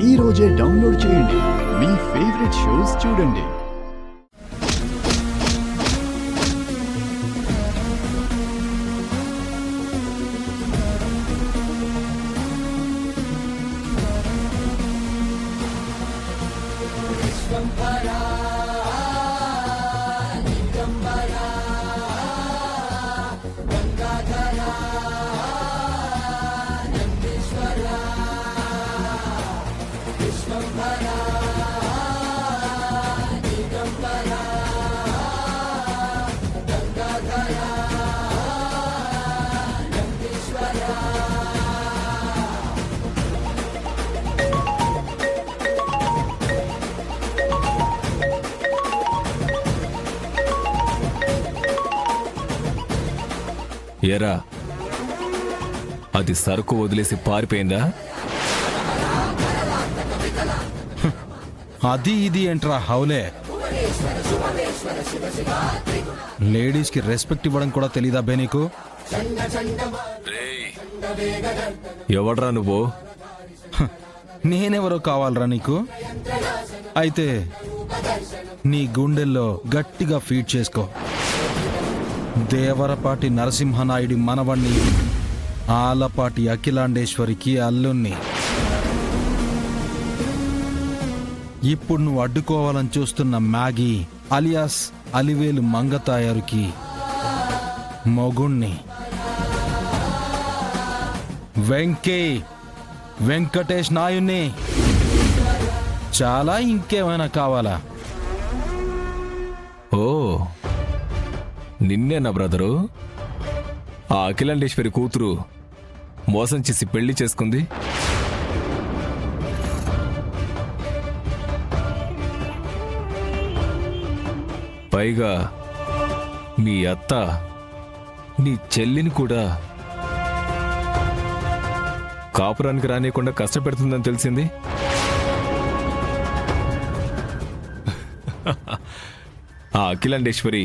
ఈ రోజే డౌన్లోడ్ చేయండి. మీ ఫేవరెట్ షోస్ చూడండి. ఏరా, అది సరుకు వదిలేసి పారిపోయిందా? అది ఇది ఏంట్రా హౌలే? లేడీస్ కి రెస్పెక్ట్ ఇవ్వడం కూడా తెలీదా బే నీకు? ఎవడ్రా నువ్వు? నేనెవరో కావాలరా నీకు? అయితే నీ గుండెల్లో గట్టిగా ఫీడ్ చేసుకో. దేవరపాటి నరసింహనాయుడి మనవణ్ణి, ఆలపాటి అఖిలాండేశ్వరికి అల్లుణ్ణి. ఇప్పుడు నువ్వు అడ్డుకోవాలని చూస్తున్న మ్యాగీ అలియాస్ అలివేలు మంగతాయారుకి మొగుణ్ణి. వెంకటేష్ నాయుణ్ణి. చాలా ఇంకేమైనా కావాలా? ఓ, నిన్నేనా బ్రదరు? ఆ అఖిలాండేశ్వరి కూతురు మోసం చేసి పెళ్లి చేసుకుంది. పైగా మీ అత్త నీ చెల్లిని కూడా కాపురానికి రానియకుండా కష్టపెడుతుందని తెలిసింది. ఆ అఖిలాండేశ్వరి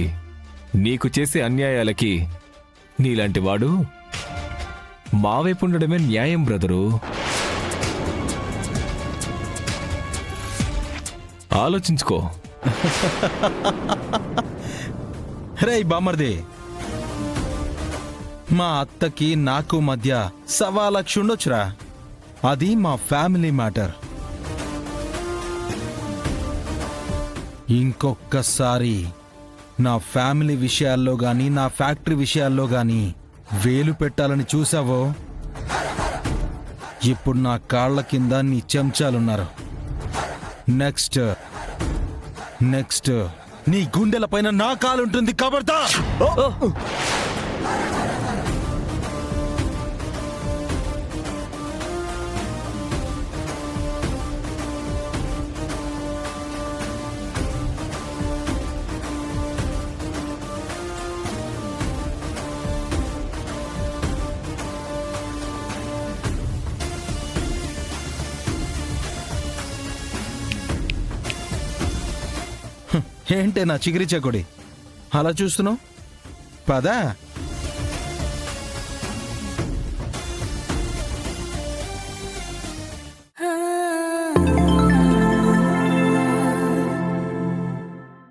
నీకు చేసే అన్యాయాలకి నీలాంటి వాడు మా వైపు ఉండడమే న్యాయం బ్రదరు. ఆలోచించుకో. రే బామర్ది, మా అత్తకి నాకు మధ్య 1,00,000 ఉండొచ్చురా. అది మా ఫ్యామిలీ మ్యాటర్. ఇంకొక్కసారి నా ఫ్యామిలీ విషయాల్లో గాని నా ఫ్యాక్టరీ విషయాల్లో గాని వేలు పెట్టాలని చూసావో, ఇప్పుడు నా కాళ్ల కింద నీ చెంచాలున్నారు. నెక్స్ట్ నీ గుండెల పైన నా కాలుంటుంది. కబర్దా! ఏంటే నా చిగిరి చెకొడి అలా చూస్తున్నావు? పదా